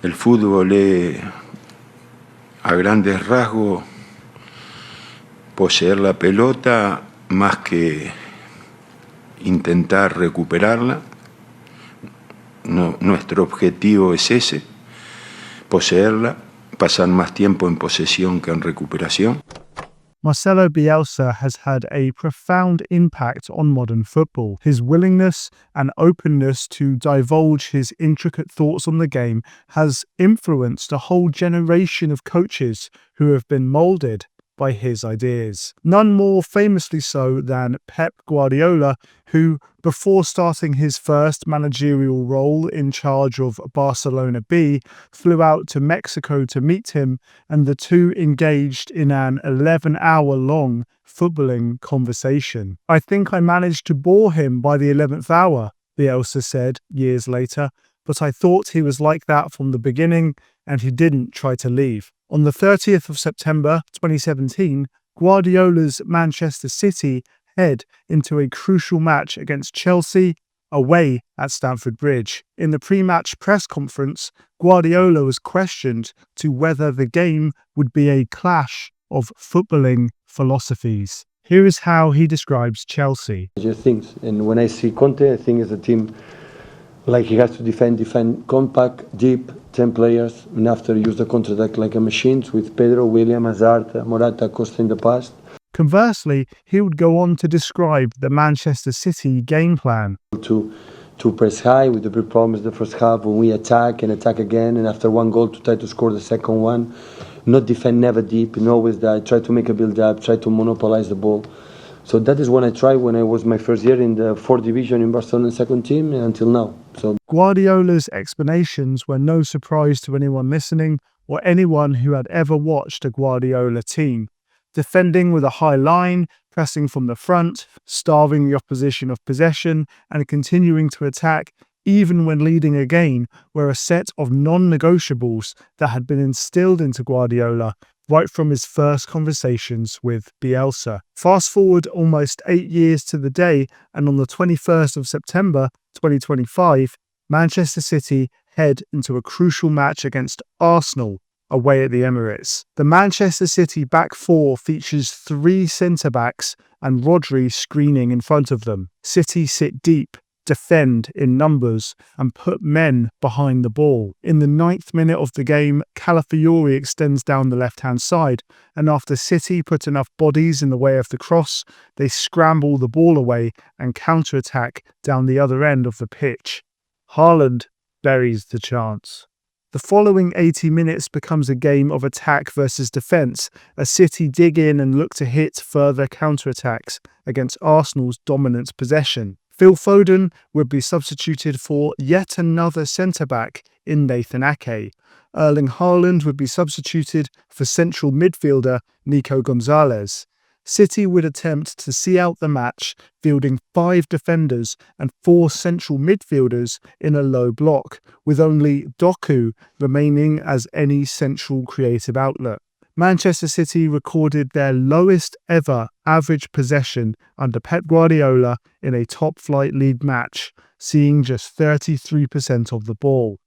El fútbol es, a grandes rasgos, poseer la pelota más que intentar recuperarla. Nuestro objetivo es ese, poseerla, pasar más tiempo en posesión que en recuperación. Marcelo Bielsa has had a profound impact on modern football. His willingness and openness to divulge his intricate thoughts on the game has influenced a whole generation of coaches who have been moulded by his ideas. None more famously so than Pep Guardiola, who, before starting his first managerial role in charge of Barcelona B, flew out to Mexico to meet him, and the two engaged in an 11-hour-long footballing conversation. "I think I managed to bore him by the 11th hour," Bielsa said years later, "but I thought he was like that from the beginning, and he didn't try to leave." On the 30th of September 2017, Guardiola's Manchester City head into a crucial match against Chelsea away at Stamford Bridge. In the pre-match press conference, Guardiola was questioned to whether the game would be a clash of footballing philosophies. Here is how he describes Chelsea. Things, and when I see Conte, I think it's a team like he has to defend compact, deep, 10 players, and after use the counter-attack like a machine with Pedro, William, Hazard, Morata, Costa in the past. Conversely, he would go on to describe the Manchester City game plan. To press high with the big problems the first half when we attack and attack again, and after one goal to try to score the second one. Not defend, never deep, and always that. Try to make a build-up, try to monopolize the ball. So that is what I tried when I was my first year in the 4th division in Barcelona second team until now. So Guardiola's explanations were no surprise to anyone listening or anyone who had ever watched a Guardiola team. Defending with a high line, pressing from the front, starving the opposition of possession, and continuing to attack even when leading a game were a set of non-negotiables that had been instilled into Guardiola right from his first conversations with Bielsa. Fast forward almost 8 years to the day, and on the 21st of September 2025, Manchester City head into a crucial match against Arsenal away at the Emirates. The Manchester City back four features 3 centre-backs and Rodri screening in front of them. City sit deep, defend in numbers, and put men behind the ball. In the 9th minute of the game, Calafiori extends down the left-hand side, and after City put enough bodies in the way of the cross, they scramble the ball away and counter-attack down the other end of the pitch. Haaland buries the chance. The following 80 minutes becomes a game of attack versus defence, as City dig in and look to hit further counter-attacks against Arsenal's dominant possession. Phil Foden would be substituted for yet another centre-back in Nathan Ake. Erling Haaland would be substituted for central midfielder Nico Gonzalez. City would attempt to see out the match, fielding 5 defenders and 4 central midfielders in a low block, with only Doku remaining as any central creative outlet. Manchester City recorded their lowest ever average possession under Pep Guardiola in a top-flight league match, seeing just 33% of the ball.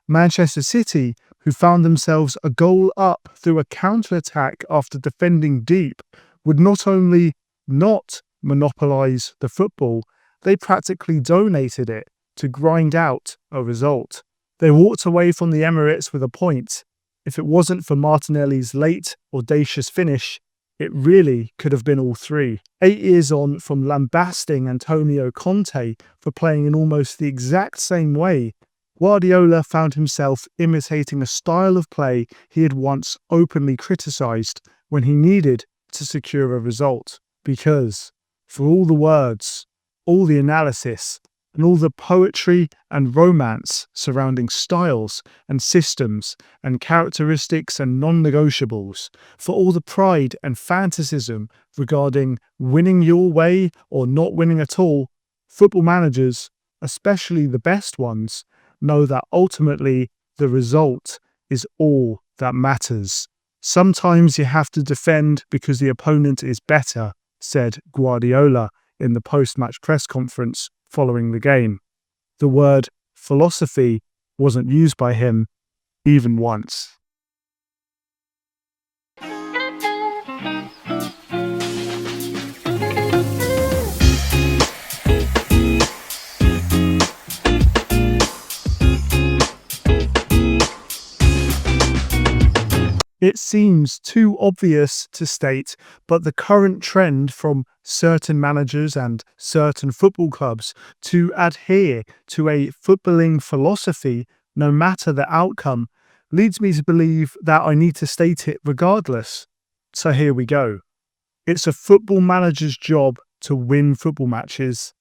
Manchester City, who found themselves a goal up through a counter-attack after defending deep, would not only not monopolise the football, they practically donated it to grind out a result. They walked away from the Emirates with a point. If it wasn't for Martinelli's late, audacious finish, it really could have been all 3. 8 years on from lambasting Antonio Conte for playing in almost the exact same way, Guardiola found himself imitating a style of play he had once openly criticised when he needed to secure a result. Because, for all the words, all the analysis, and all the poetry and romance surrounding styles and systems and characteristics and non-negotiables, for all the pride and fantasism regarding winning your way or not winning at all, football managers, especially the best ones, know that ultimately the result is all that matters. Sometimes you have to defend because the opponent is better, said Guardiola in the post-match press conference following the game. The word philosophy wasn't used by him, even once. It seems too obvious to state, but the current trend from certain managers and certain football clubs to adhere to a footballing philosophy, no matter the outcome, leads me to believe that I need to state it regardless. So here we go. It's a football manager's job to win football matches.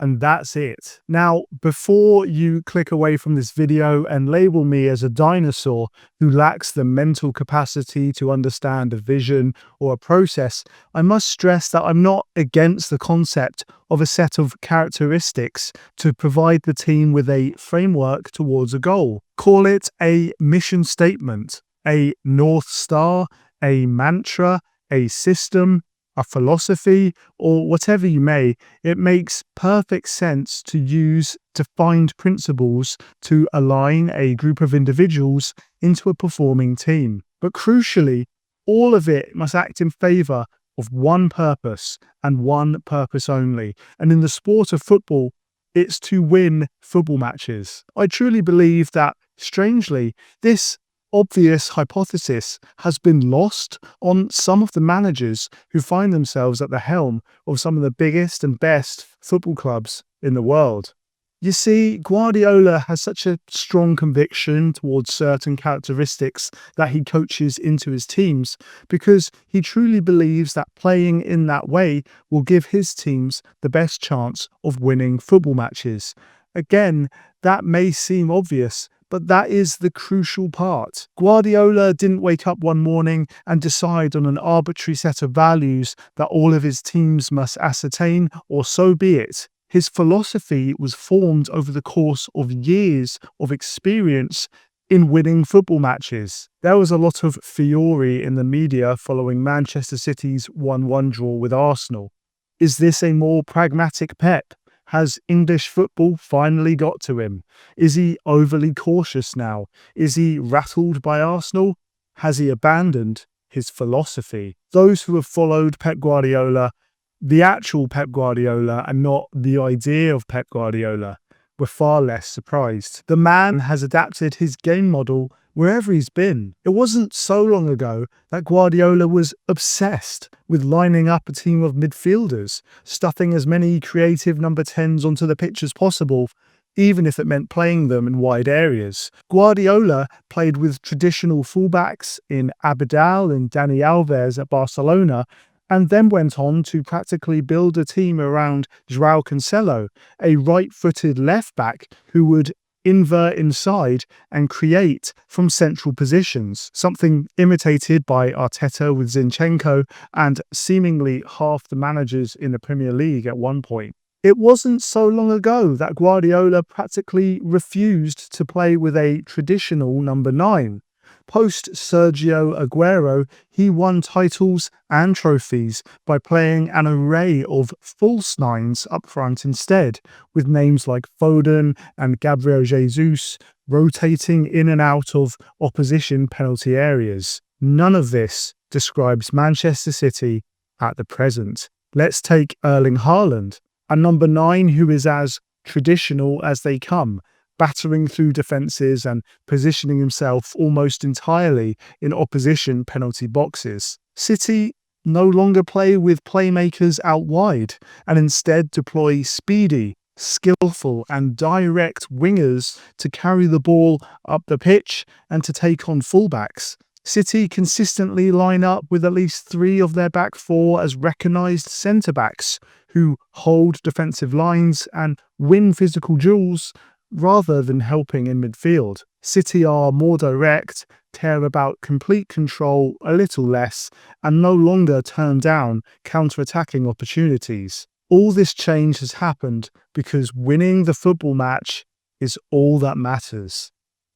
And that's it. Now, before you click away from this video and label me as a dinosaur who lacks the mental capacity to understand a vision or a process, I must stress that I'm not against the concept of a set of characteristics to provide the team with a framework towards a goal. Call it a mission statement, a North Star, a mantra, a system, a philosophy, or whatever you may. It makes perfect sense to use defined principles to align a group of individuals into a performing team. But crucially, all of it must act in favor of one purpose and one purpose only. And in the sport of football, it's to win football matches. I truly believe that, strangely, this obvious hypothesis has been lost on some of the managers who find themselves at the helm of some of the biggest and best football clubs in the world. You see, Guardiola has such a strong conviction towards certain characteristics that he coaches into his teams because he truly believes that playing in that way will give his teams the best chance of winning football matches. Again, that may seem obvious, but that is the crucial part. Guardiola didn't wake up one morning and decide on an arbitrary set of values that all of his teams must ascertain, or so be it. His philosophy was formed over the course of years of experience in winning football matches. There was a lot of fury in the media following Manchester City's 1-1 draw with Arsenal. Is this a more pragmatic Pep? Has English football finally got to him? Is he overly cautious now? Is he rattled by Arsenal? Has he abandoned his philosophy? Those who have followed Pep Guardiola, the actual Pep Guardiola, and not the idea of Pep Guardiola, were far less surprised. The man has adapted his game model wherever he's been. It wasn't so long ago that Guardiola was obsessed with lining up a team of midfielders, stuffing as many creative number 10s onto the pitch as possible, even if it meant playing them in wide areas. Guardiola played with traditional fullbacks in Abidal and Dani Alves at Barcelona, and then went on to practically build a team around João Cancelo, a right-footed left-back who would invert inside and create from central positions, something imitated by Arteta with Zinchenko and seemingly half the managers in the Premier League at one point. It wasn't so long ago that Guardiola practically refused to play with a traditional number 9. Post Sergio Aguero, he won titles and trophies by playing an array of false 9s up front instead, with names like Foden and Gabriel Jesus rotating in and out of opposition penalty areas. None of this describes Manchester City at the present. Let's take Erling Haaland, a number 9 who is as traditional as they come, battering through defences and positioning himself almost entirely in opposition penalty boxes. City no longer play with playmakers out wide and instead deploy speedy, skillful and direct wingers to carry the ball up the pitch and to take on fullbacks. City consistently line up with at least 3 of their back 4 as recognised centre-backs who hold defensive lines and win physical duels rather than helping in midfield. City are more direct, care about complete control a little less, and no longer turn down counter-attacking opportunities. All this change has happened because winning the football match is all that matters.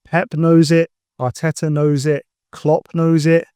Pep knows it, Arteta knows it, Klopp knows it,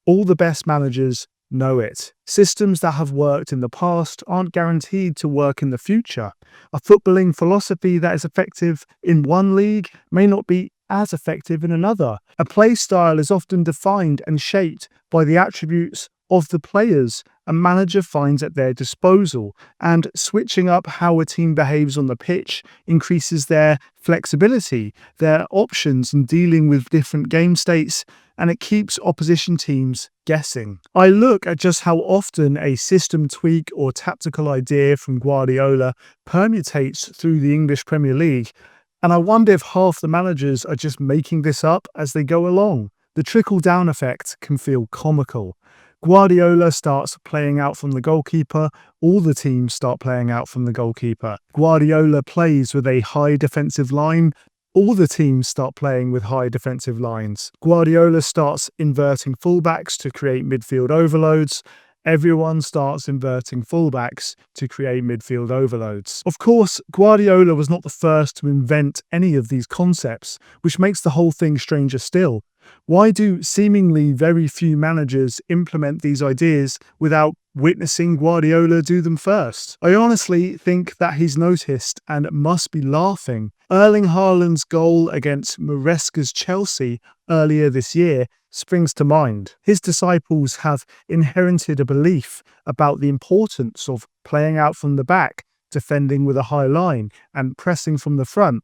all the best managers know it. Systems that have worked in the past aren't guaranteed to work in the future. A footballing philosophy that is effective in one league may not be as effective in another. A play style is often defined and shaped by the attributes of the players a manager finds at their disposal, and switching up how a team behaves on the pitch increases their flexibility, their options in dealing with different game states, and it keeps opposition teams guessing. I look at just how often a system tweak or tactical idea from Guardiola permutates through the English Premier League, and I wonder if half the managers are just making this up as they go along. The trickle-down effect can feel comical. Guardiola starts playing out from the goalkeeper, all the teams start playing out from the goalkeeper. Guardiola plays with a high defensive line, all the teams start playing with high defensive lines. Guardiola starts inverting fullbacks to create midfield overloads. Everyone starts inverting fullbacks to create midfield overloads. Of course, Guardiola was not the first to invent any of these concepts, which makes the whole thing stranger still. Why do seemingly very few managers implement these ideas without witnessing Guardiola do them first? I honestly think that he's noticed and must be laughing. Erling Haaland's goal against Maresca's Chelsea earlier this year springs to mind. His disciples have inherited a belief about the importance of playing out from the back, defending with a high line, and pressing from the front.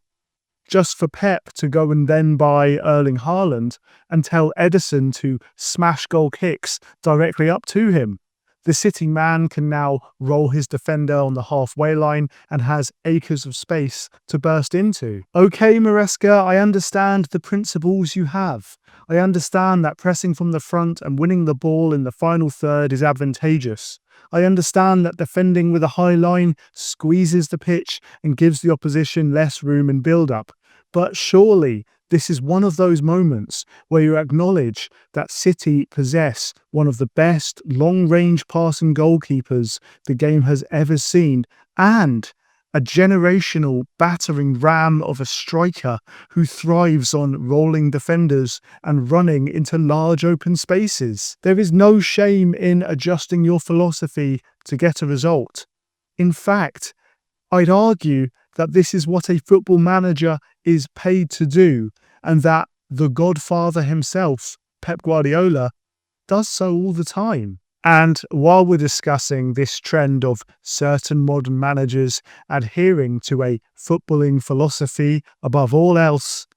Just for Pep to go and then buy Erling Haaland and tell Edison to smash goal kicks directly up to him. The City man can now roll his defender on the halfway line and has acres of space to burst into. Okay, Maresca, I understand the principles you have. I understand that pressing from the front and winning the ball in the final third is advantageous. I understand that defending with a high line squeezes the pitch and gives the opposition less room in build-up. But surely this is one of those moments where you acknowledge that City possess one of the best long-range passing goalkeepers the game has ever seen, and a generational battering ram of a striker who thrives on rolling defenders and running into large open spaces. There is no shame in adjusting your philosophy to get a result. In fact, I'd argue that this is what a football manager is paid to do, and that the godfather himself, Pep Guardiola, does so all the time. And while we're discussing this trend of certain modern managers adhering to a footballing philosophy above all else,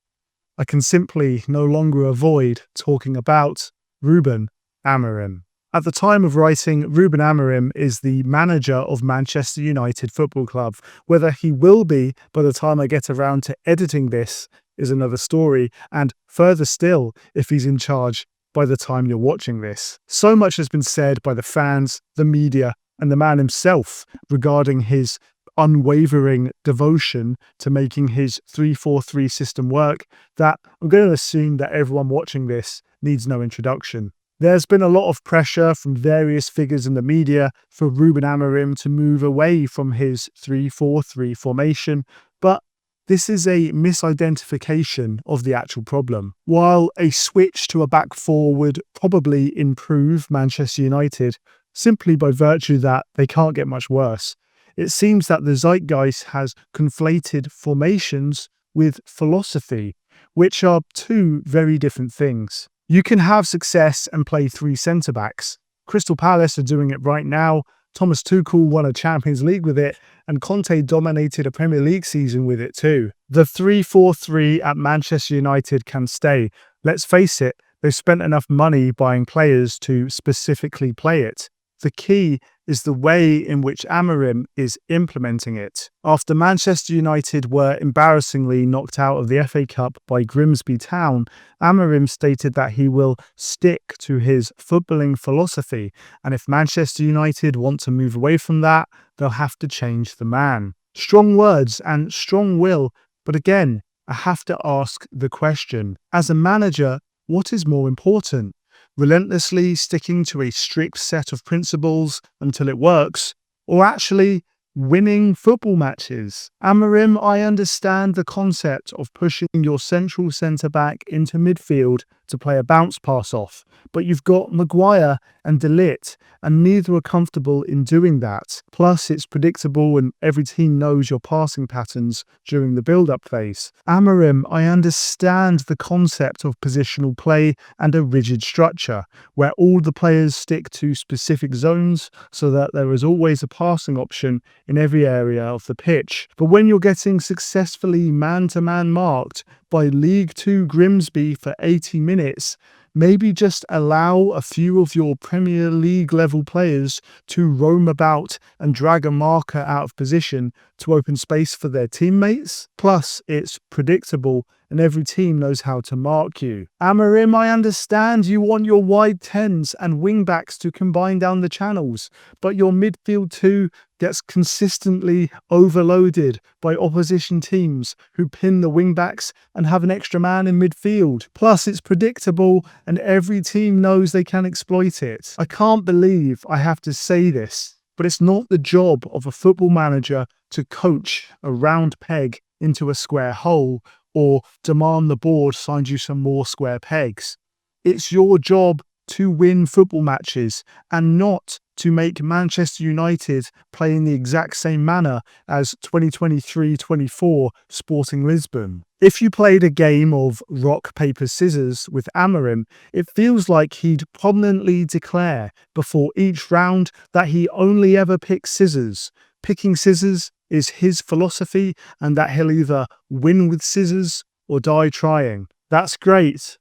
I can simply no longer avoid talking about Ruben Amorim. At the time of writing, Ruben Amorim is the manager of Manchester United Football Club. Whether he will be by the time I get around to editing this is another story, and further still, if he's in charge by the time you're watching this. So much has been said by the fans, the media, and the man himself regarding his unwavering devotion to making his 3-4-3 system work that I'm going to assume that everyone watching this needs no introduction. There's been a lot of pressure from various figures in the media for Ruben Amorim to move away from his 3-4-3 formation, but this is a misidentification of the actual problem. While a switch to a back four would probably improve Manchester United, simply by virtue that they can't get much worse, it seems that the zeitgeist has conflated formations with philosophy, which are two very different things. You can have success and play three centre-backs. Crystal Palace are doing it right now. Thomas Tuchel won a Champions League with it, and Conte dominated a Premier League season with it too. The 3-4-3 at Manchester United can stay. Let's face it, they've spent enough money buying players to specifically play it. The key is the way in which Amorim is implementing it. After Manchester United were embarrassingly knocked out of the FA Cup by Grimsby Town, Amorim stated that he will stick to his footballing philosophy, and if Manchester United want to move away from that, they'll have to change the man. Strong words and strong will, but again, I have to ask the question, as a manager, what is more important? Relentlessly sticking to a strict set of principles until it works, or actually winning football matches. Amorim, I understand the concept of pushing your central centre-back into midfield to play a bounce pass off, but you've got Maguire and De Ligt, and neither are comfortable in doing that. Plus, it's predictable and every team knows your passing patterns during the build-up phase. Amorim, I understand the concept of positional play and a rigid structure, where all the players stick to specific zones so that there is always a passing option in every area of the pitch. But when you're getting successfully man-to-man marked by League Two Grimsby for 80 minutes, maybe just allow a few of your Premier League level players to roam about and drag a marker out of position to open space for their teammates. Plus, it's predictable and every team knows how to mark you. Amorim, I understand you want your wide 10s and wing-backs to combine down the channels, but your midfield 2 gets consistently overloaded by opposition teams who pin the wing-backs and have an extra man in midfield. Plus, it's predictable and every team knows they can exploit it. I can't believe I have to say this, but it's not the job of a football manager to coach a round peg into a square hole or demand the board find you some more square pegs. It's your job to win football matches and not to make Manchester United play in the exact same manner as 2023-24 Sporting Lisbon. If you played a game of rock, paper, scissors with Amorim, it feels like he'd prominently declare before each round that he only ever picks scissors. Picking scissors is his philosophy and that he'll either win with scissors or die trying. That's great,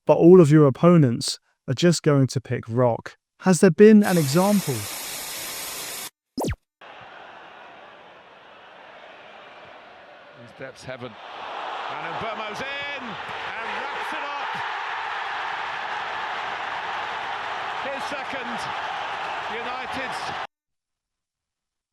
but all of your opponents are just going to pick rock. Has there been an example? He steps heaven. And Mbermo's in and wraps it up. His second. United's.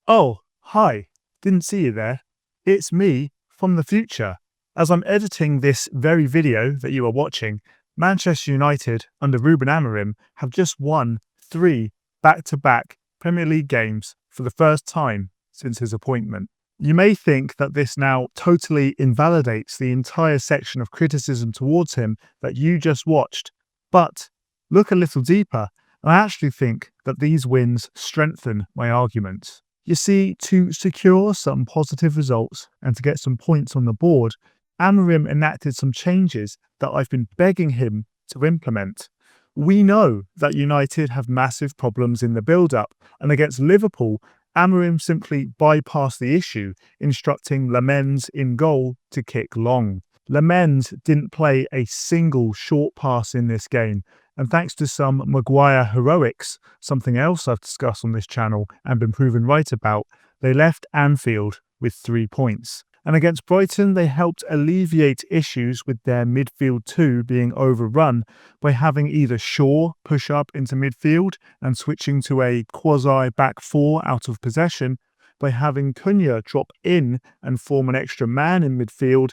Oh, hi. Didn't see you there. It's me from the future. As I'm editing this very video that you are watching, Manchester United under Ruben Amorim have just won 3 back-to-back Premier League games for the first time since his appointment. You may think that this now totally invalidates the entire section of criticism towards him that you just watched, but look a little deeper, and I actually think that these wins strengthen my arguments. You see, to secure some positive results and to get some points on the board, Amorim enacted some changes that I've been begging him to implement. We know that United have massive problems in the build-up, and against Liverpool, Amorim simply bypassed the issue, instructing Lamens in goal to kick long. Lamens didn't play a single short pass in this game, and thanks to some Maguire heroics, something else I've discussed on this channel and been proven right about, they left Anfield with 3 points. And against Brighton, they helped alleviate issues with their midfield 2 being overrun by having either Shaw push up into midfield and switching to a quasi-back 4 out of possession, by having Cunha drop in and form an extra man in midfield,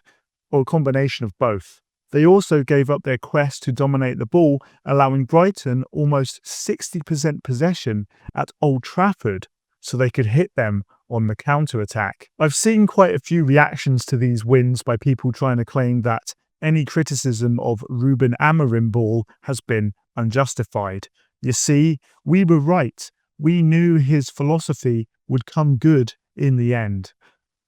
or a combination of both. They also gave up their quest to dominate the ball, allowing Brighton almost 60% possession at Old Trafford so they could hit them on the counter-attack. I've seen quite a few reactions to these wins by people trying to claim that any criticism of Ruben Amorim ball has been unjustified. You see, we were right. We knew his philosophy would come good in the end.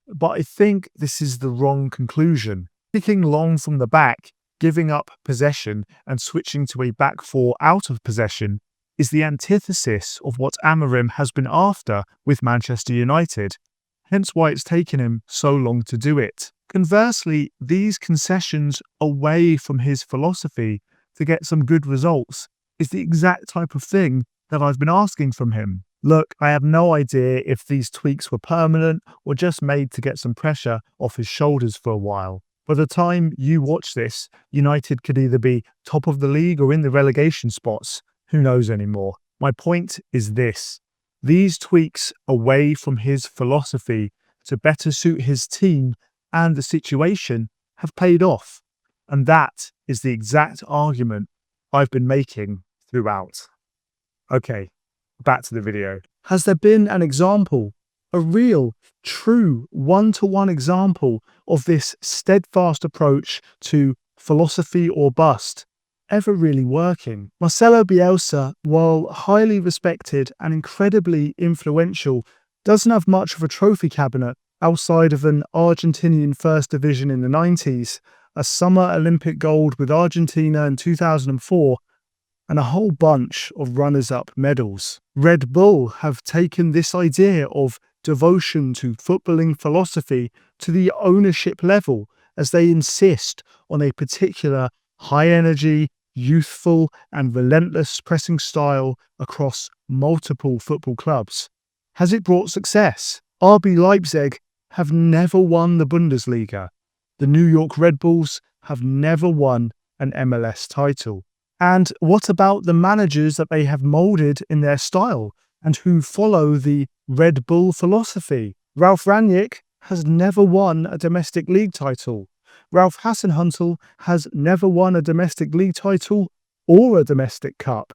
But I think this is the wrong conclusion. Kicking long from the back, giving up possession and switching to a back 4 out of possession is the antithesis of what Amorim has been after with Manchester United, hence why it's taken him so long to do it. Conversely, these concessions away from his philosophy to get some good results is the exact type of thing that I've been asking from him. Look, I have no idea if these tweaks were permanent or just made to get some pressure off his shoulders for a while. By the time you watch this, United could either be top of the league or in the relegation spots. Who knows anymore? My point is this. These tweaks away from his philosophy to better suit his team and the situation have paid off. And that is the exact argument I've been making throughout. Okay, back to the video. Has there been an example a real, true, one-to-one example of this steadfast approach to philosophy or bust ever really working. Marcelo Bielsa, while highly respected and incredibly influential, doesn't have much of a trophy cabinet outside of an Argentinian First Division in the 90s, a summer Olympic gold with Argentina in 2004, and a whole bunch of runners-up medals. Red Bull have taken this idea of devotion to footballing philosophy to the ownership level as they insist on a particular high-energy, youthful and relentless pressing style across multiple football clubs. Has it brought success? RB Leipzig have never won the Bundesliga. The New York Red Bulls have never won an MLS title. And what about the managers that they have moulded in their style and who follow the Red Bull philosophy? Ralf Rangnick has never won a domestic league title. Ralph Hasenhüttl has never won a domestic league title or a domestic cup.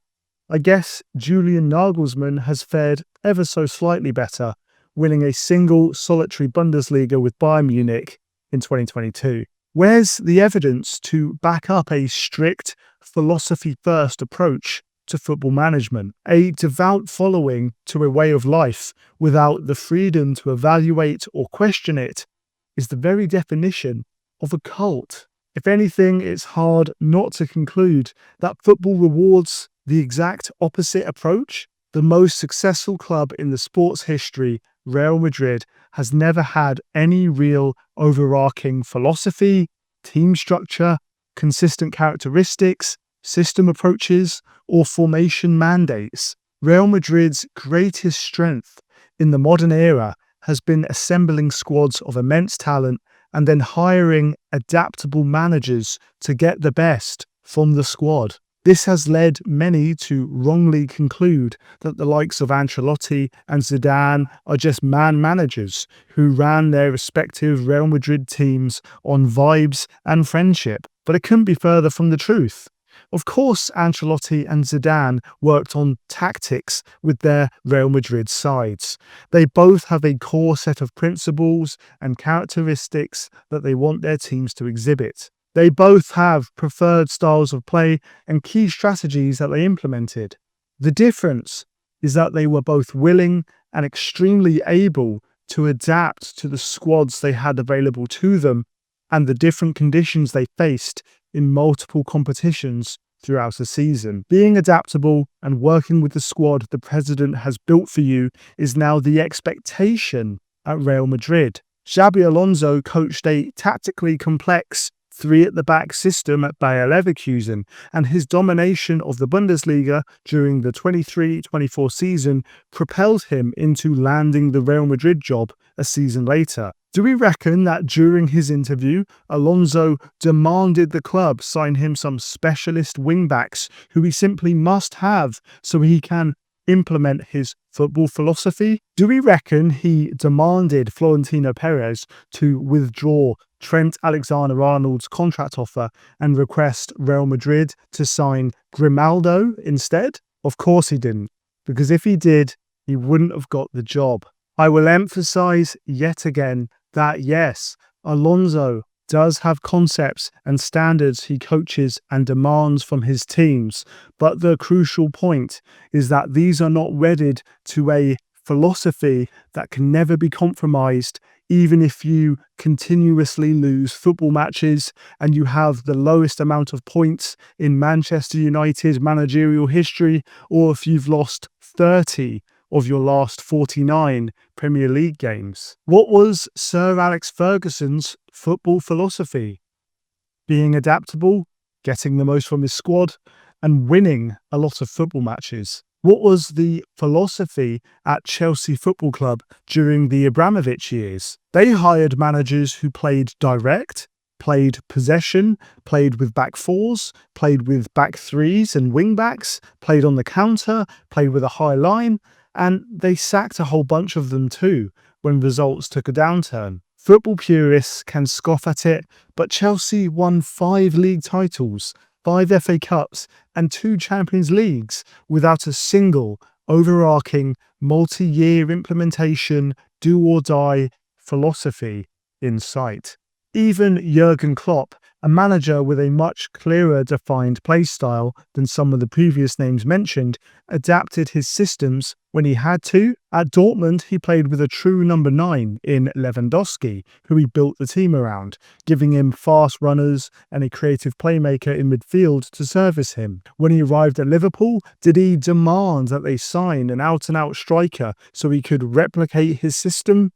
I guess Julian Nagelsmann has fared ever so slightly better, winning a single solitary Bundesliga with Bayern Munich in 2022. Where's the evidence to back up a strict philosophy-first approach to football management? A devout following to a way of life without the freedom to evaluate or question it is the very definition of a cult. If anything, it's hard not to conclude that football rewards the exact opposite approach. The most successful club in the sport's history, Real Madrid, has never had any real overarching philosophy, team structure, consistent characteristics, system approaches, or formation mandates. Real Madrid's greatest strength in the modern era has been assembling squads of immense talent and then hiring adaptable managers to get the best from the squad. This has led many to wrongly conclude that the likes of Ancelotti and Zidane are just man managers who ran their respective Real Madrid teams on vibes and friendship. But it couldn't be further from the truth. Of course, Ancelotti and Zidane worked on tactics with their Real Madrid sides. They both have a core set of principles and characteristics that they want their teams to exhibit. They both have preferred styles of play and key strategies that they implemented. The difference is that they were both willing and extremely able to adapt to the squads they had available to them and the different conditions they faced in multiple competitions throughout the season. Being adaptable and working with the squad the president has built for you is now the expectation at Real Madrid. Xabi Alonso coached a tactically complex three-at-the-back system at Bayer Leverkusen, and his domination of the Bundesliga during the 23-24 season propelled him into landing the Real Madrid job a season later. Do we reckon that during his interview, Alonso demanded the club sign him some specialist wing-backs who he simply must have so he can implement his football philosophy? Do we reckon he demanded Florentino Perez to withdraw Trent Alexander-Arnold's contract offer and request Real Madrid to sign Grimaldo instead? Of course he didn't, because if he did, he wouldn't have got the job. I will emphasize yet again that yes, Alonso does have concepts and standards he coaches and demands from his teams, but the crucial point is that these are not wedded to a philosophy that can never be compromised, even if you continuously lose football matches and you have the lowest amount of points in Manchester United managerial history, or if you've lost 30 of your last 49 Premier League games. What was Sir Alex Ferguson's football philosophy? Being adaptable, getting the most from his squad, and winning a lot of football matches. What was the philosophy at Chelsea Football Club during the Abramovich years? They hired managers who played direct, played possession, played with back fours, played with back threes and wing backs, played on the counter, played with a high line, and they sacked a whole bunch of them too when results took a downturn. Football purists can scoff at it, but Chelsea won 5 league titles, 5 FA Cups and 2 Champions Leagues without a single overarching multi-year implementation do-or-die philosophy in sight. Even Jurgen Klopp, a manager with a much clearer defined play style than some of the previous names mentioned, adapted his systems when he had to. At Dortmund, he played with a true number 9 in Lewandowski, who he built the team around, giving him fast runners and a creative playmaker in midfield to service him. When he arrived at Liverpool, did he demand that they sign an out-and-out striker so he could replicate his system?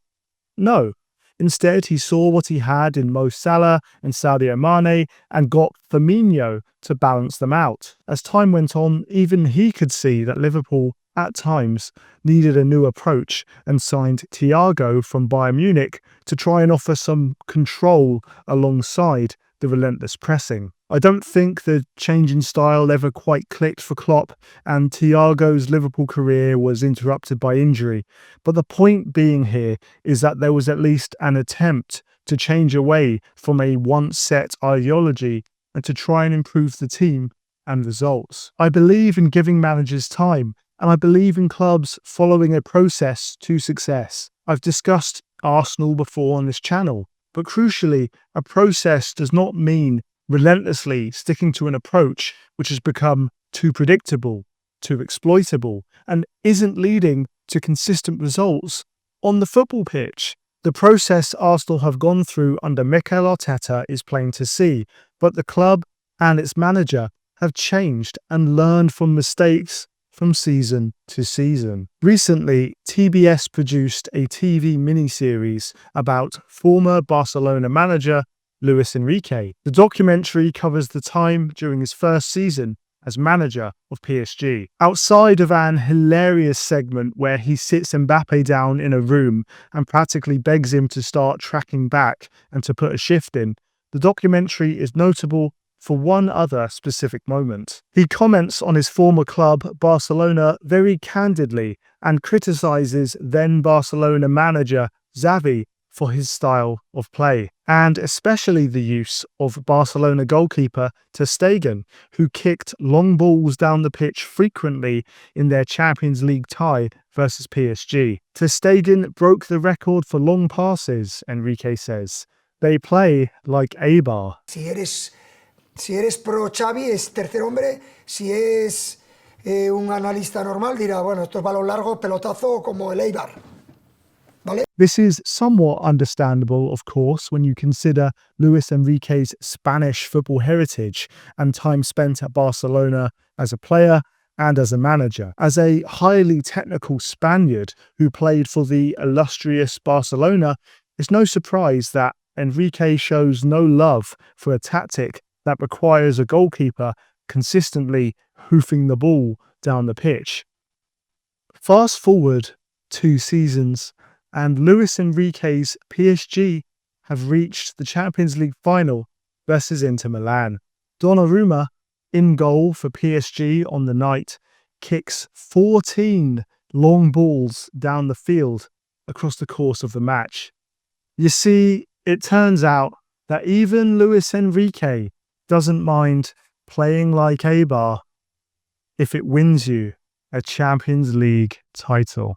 No. Instead, he saw what he had in Mo Salah and Sadio Mane and got Firmino to balance them out. As time went on, even he could see that Liverpool, at times, needed a new approach and signed Thiago from Bayern Munich to try and offer some control alongside the relentless pressing. I don't think the change in style ever quite clicked for Klopp, and Thiago's Liverpool career was interrupted by injury. But the point being here is that there was at least an attempt to change away from a once-set ideology and to try and improve the team and results. I believe in giving managers time, and I believe in clubs following a process to success. I've discussed Arsenal before on this channel, but crucially, a process does not mean relentlessly sticking to an approach which has become too predictable, too exploitable, and isn't leading to consistent results on the football pitch. The process Arsenal have gone through under Mikel Arteta is plain to see, but the club and its manager have changed and learned from mistakes from season to season. Recently, TBS produced a TV miniseries about former Barcelona manager Luis Enrique. The documentary covers the time during his first season as manager of PSG. Outside of an hilarious segment where he sits Mbappe down in a room and practically begs him to start tracking back and to put a shift in, the documentary is notable for one other specific moment. He comments on his former club, Barcelona, very candidly and criticizes then Barcelona manager Xavi for his style of play, and especially the use of Barcelona goalkeeper ter Stegen, who kicked long balls down the pitch frequently in their Champions League tie versus PSG. Ter Stegen broke the record for long passes, Enrique says. They play like Eibar. Si eres pro Xavi es tercer hombre, si es un analista normal dirá, bueno, esto es balón largo, pelotazo como el Eibar. ¿Vale? This is somewhat understandable, of course, when you consider Luis Enrique's Spanish football heritage and time spent at Barcelona as a player and as a manager. As a highly technical Spaniard who played for the illustrious Barcelona, it's no surprise that Enrique shows no love for a tactic that requires a goalkeeper consistently hoofing the ball down the pitch. Fast forward 2 seasons, and Luis Enrique's PSG have reached the Champions League final versus Inter Milan. Donnarumma, in goal for PSG on the night, kicks 14 long balls down the field across the course of the match. You see, it turns out that even Luis Enrique doesn't mind playing like Eibar if it wins you a Champions League title.